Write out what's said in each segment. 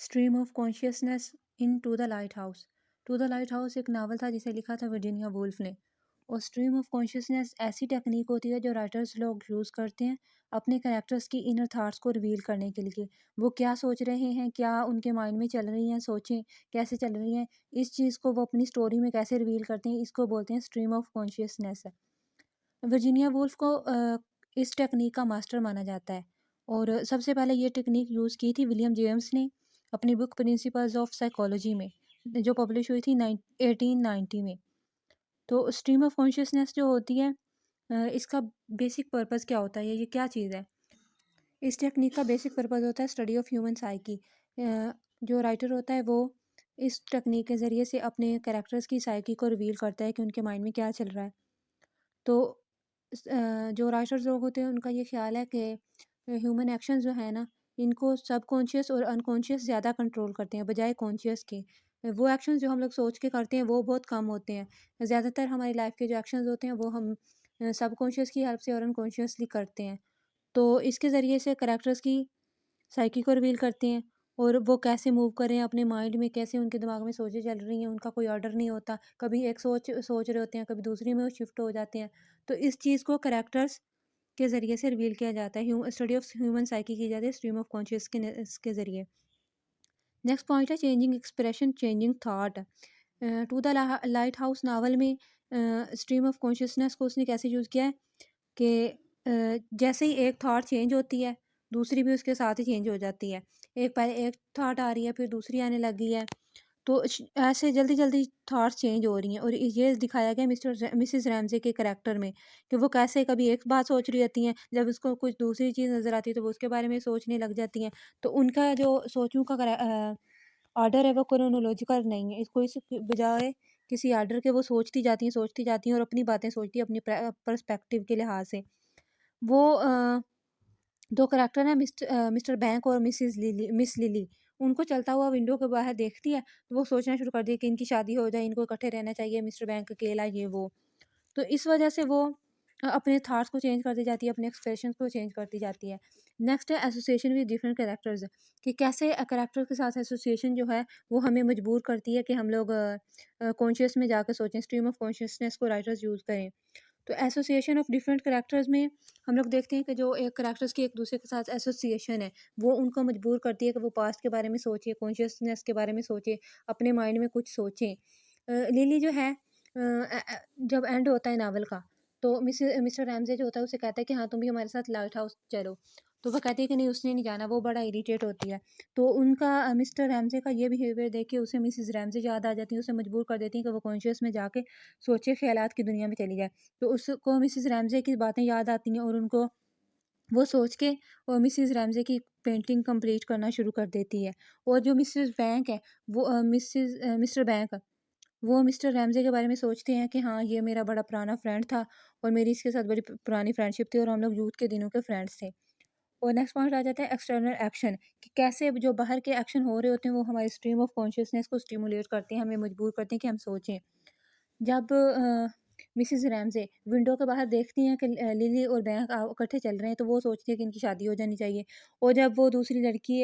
Stream of consciousness into the lighthouse. To the lighthouse एक novel था जिसे लिखा था वर्जीनिया वुल्फ ने। और स्ट्रीम ऑफ कॉन्शियसनेस ऐसी टेक्निक होती है जो राइटर्स लोग यूज़ करते हैं अपने कैरेक्टर्स की इनर थाट्स को रिवील करने के लिए। वो क्या सोच रहे हैं, क्या उनके माइंड में चल रही हैं सोचें, कैसे चल रही हैं, इस चीज़ को वो अपनी स्टोरी में कैसे रिवील करते हैं, इसको बोलते हैं stream of consciousness. Virginia Woolf को इस टेक्निक का मास्टर माना जाता है। और सबसे पहले ये टेक्निक यूज़ की थी विलियम जेम्स ने अपनी बुक प्रिंसिपल्स ऑफ साइकोलॉजी में, जो पब्लिश हुई थी 1890 में। तो स्ट्रीम ऑफ कॉन्शियसनेस जो होती है, इसका बेसिक पर्पस क्या होता है, ये क्या चीज़ है। इस टेक्निक का बेसिक पर्पस होता है स्टडी ऑफ ह्यूमन साइकी। जो राइटर होता है वो इस टेक्निक के ज़रिए से अपने कैरेक्टर्स की साइकी को रिवील करता है कि उनके माइंड में क्या चल रहा है। तो जो राइटर्स लोग होते हैं उनका ये ख्याल है कि ह्यूमन एक्शन जो है ना, इनको सबकॉन्शियस और अनकॉन्शियस ज़्यादा कंट्रोल करते हैं बजाय कॉन्शियस के। वो एक्शन जो हम लोग सोच के करते हैं वो बहुत कम होते हैं। ज़्यादातर हमारी लाइफ के जो एक्शंस होते हैं वो हम सबकॉन्शियस की हेल्प से और अनकॉन्शियसली करते हैं। तो इसके ज़रिए से करैक्टर्स की साइकी को रिवील करते हैं और वो कैसे मूव कर रहे हैं अपने माइंड में, कैसे उनके दिमाग में सोचें चल रही हैं, उनका कोई ऑर्डर नहीं होता। कभी एक सोच सोच रहे होते हैं, कभी दूसरी में वो शिफ्ट हो जाते हैं। तो इस चीज़ को करैक्टर्स के ज़रिए से रिवील किया जाता है। स्टडी ऑफ ह्यूमन साइकी की जाती है स्ट्रीम ऑफ कॉन्शियस के ज़रिए। नेक्स्ट पॉइंट है changing expression, changing thought. To the lighthouse novel में स्ट्रीम ऑफ कॉन्शियसनेस को उसने कैसे यूज़ किया है कि जैसे ही एक थॉट चेंज होती है, दूसरी भी उसके साथ ही चेंज हो जाती है। एक पहले एक थॉट आ रही है, फिर दूसरी आने लगी है। तो ऐसे जल्दी-जल्दी थॉट्स चेंज हो रही हैं और ये दिखाया गया मिसेस रैमज़े के करैक्टर में कि वो कैसे कभी एक बात सोच रही होती हैं, जब उसको कुछ दूसरी चीज़ नज़र आती है तो वो उसके बारे में सोचने लग जाती हैं। तो उनका जो सोचों का ऑर्डर है वो क्रोनोलॉजिकल नहीं है। इसको इस बजाय किसी ऑर्डर के वो सोचती जाती हैं और अपनी बातें सोचती हैं अपनी पर्सपेक्टिव के लिहाज से। वो 2 करैक्टर हैं मिस्टर बैंक और मिस लिली। उनको चलता हुआ विंडो के बाहर देखती है, तो वो सोचना शुरू कर दी कि इनकी शादी हो जाए, इनको इकट्ठे रहना चाहिए, मिस्टर बैंक अकेला ये वो। तो इस वजह से वो अपने थॉट्स को चेंज करती जाती है, अपने एक्सप्रेशंस को चेंज करती जाती है। नेक्स्ट है एसोसिएशन विद डिफरेंट कैरेक्टर्स, कि कैसे कैरेक्टर के साथ एसोसिएशन जो है, वो हमें मजबूर करती है कि हम लोग कॉन्शियस में जाकर सोचें, स्ट्रीम ऑफ कॉन्शियसनेस को राइटर्स यूज़ करें। तो एसोसिएशन ऑफ डिफरेंट कैरेक्टर्स में हम लोग देखते हैं कि जो एक कैरेक्टर्स की एक दूसरे के साथ एसोसिएशन है, वो उनको मजबूर करती है कि वो पास्ट के बारे में सोचे, कॉन्शियसनेस के बारे में सोचे, अपने माइंड में कुछ सोचें। लिली जो है, जब एंड होता है नावल का, तो मिस्टर रैमजे जो होता है उसे कहता है कि हाँ तुम भी हमारे साथ लाइट हाउस चलो। तो वो कहती है कि नहीं उसने नहीं जाना, वो बड़ा इरिटेट होती है। तो उनका मिस्टर रैमजे का ये बिहेवियर देख के उसे मिसिस रैमजे याद आ जाती है, उसे मजबूर कर देती है कि वो कॉन्शियस में जाके सोचे, ख्यालात की दुनिया में चली जाए। तो उसको मिसेस रैमज़े की बातें याद आती हैं और उनको वो सोच के और मिसेस रैमज़े की पेंटिंग कंप्लीट करना शुरू कर देती है। और जो मिसेस बैंक है, वो मिस्टर बैंक, वो मिस्टर रैमज़े के बारे में सोचते हैं कि हाँ, ये मेरा बड़ा पुराना फ्रेंड था और मेरी इसके साथ बड़ी पुरानी फ्रेंडशिप थी और हम लोग यूथ के दिनों के फ्रेंड्स थे। और नेक्स्ट पॉइंट आ जाता है एक्सटर्नल एक्शन, कि कैसे जो बाहर के एक्शन हो रहे होते हैं वो हमारी स्ट्रीम ऑफ कॉन्शियसनेस को स्टिमुलेट करते हैं, हमें मजबूर करते हैं कि हम सोचें। जब मिसेस रैमज़े विंडो के बाहर देखती हैं कि लिली और बैंक इकट्ठे चल रहे हैं, तो वो सोचती है कि इनकी शादी हो जानी चाहिए। और जब वो दूसरी लड़की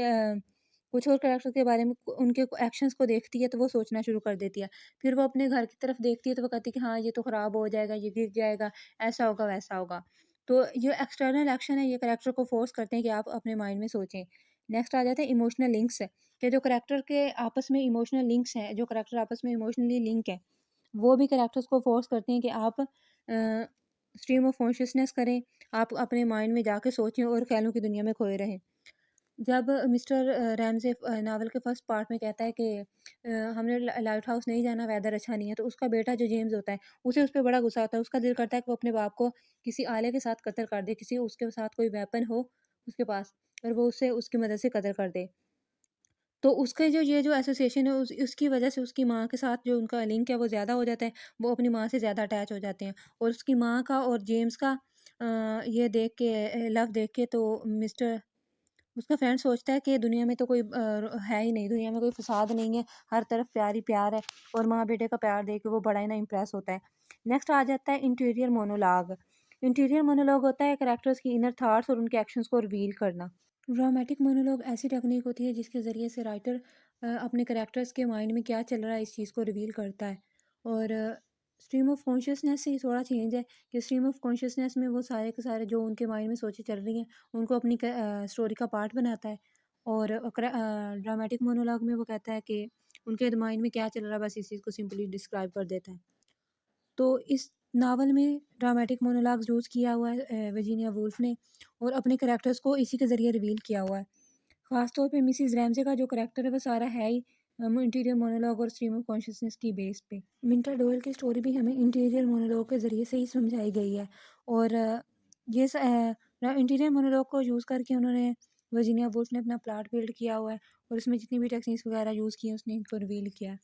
कुछ और कैरेक्टर के बारे में उनके एक्शंस को देखती है, तो वो सोचना शुरू कर देती है। फिर वो अपने घर की तरफ देखती है, तो वो कहती है कि हाँ, ये तो ख़राब हो जाएगा, ये गिर जाएगा, ऐसा होगा, वैसा होगा। तो ये एक्सटर्नल एक्शन है, ये कैरेक्टर को फ़ोर्स करते हैं कि आप अपने माइंड में सोचें। नेक्स्ट आ जाता है इमोशनल लिंक्स, कि जो कैरेक्टर के आपस में इमोशनल लिंक्स हैं, जो कैरेक्टर आपस में इमोशनली लिंक है, वो भी कैरेक्टर्स को फ़ोर्स करते हैं कि आप स्ट्रीम ऑफ कॉन्शियसनेस करें, आप अपने माइंड में जाके सोचें और ख़्यालों की दुनिया में खोए रहें। जब मिस्टर रैमज़े नावल के फर्स्ट पार्ट में कहता है कि हमने लाइट हाउस नहीं जाना, वेदर अच्छा नहीं है, तो उसका बेटा जो जेम्स होता है, उसे उस पे बड़ा गुस्सा आता है। उसका दिल करता है कि वो अपने बाप को किसी आले के साथ कत्ल कर दे, किसी उसके साथ कोई वेपन हो उसके पास और वो उससे उसकी मदद से कत्ल कर दे। तो उसके जो ये जो एसोसिएशन है उसकी वजह से उसकी माँ के साथ जो उनका लिंक है वो ज़्यादा हो जाता है, वो अपनी माँ से ज़्यादा अटैच हो जाते हैं। और उसकी माँ का और जेम्स का ये देख के लव देख के तो मिस्टर उसका फ्रेंड सोचता है कि दुनिया में तो कोई है ही नहीं, दुनिया में कोई फ़साद नहीं है, हर तरफ प्यार ही प्यार है। और माँ-बेटे का प्यार देख के वो बड़ा ही ना इम्प्रेस होता है। नेक्स्ट आ जाता है इंटीरियर मोनोलॉग। इंटीरियर मोनोलॉग होता है कैरेक्टर्स की इनर थॉट्स और उनके एक्शंस को रिवील करना। ड्रामेटिक मोनोलॉग ऐसी टेक्निक होती है जिसके ज़रिए से राइटर अपने कैरेक्टर्स के माइंड में क्या चल रहा है इस चीज़ को रिवील करता है। और स्ट्रीम ऑफ कॉन्शियसनेस से थोड़ा चेंज है कि स्ट्रीम ऑफ कॉन्शियसनेस में वो सारे के सारे जो उनके माइंड में सोचें चल रही हैं उनको अपनी स्टोरी का पार्ट बनाता है। और ड्रामेटिक मोनोलॉग में वो कहता है कि उनके माइंड में क्या चल रहा है बस इस चीज़ को सिंपली डिस्क्राइब कर देता है। तो इस नावल में ड्रामेटिक मोनोलॉग्स यूज़ किया हुआ है वर्जीनिया वुल्फ ने, और अपने कैरेक्टर्स को इसी के ज़रिए रिवील किया हुआ है। ख़ास तौर पे मिसेस रैमज़े का जो कैरेक्टर है वो सारा है ही इंटीरियर मोनोलॉग और स्ट्रीम ऑफ कॉन्शियसनेस की बेस पे। मिंटा डोयल की स्टोरी भी हमें इंटीरियर मोनोलॉग के ज़रिए से ही समझाई गई है। और इंटीरियर मोनोलॉग को यूज़ करके उन्होंने वर्जीनिया वुल्फ ने अपना प्लॉट बिल्ड किया हुआ है, और उसमें जितनी भी टेक्निक्स वगैरह यूज़ की हैं उसने इनको रिवील किया है।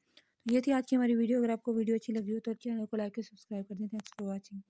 ये थी आज की हमारी वीडियो। अगर आपको वीडियो अच्छी लगी हो तो चैनल को लाइक और सब्सक्राइब कर दें। Thanks for watching.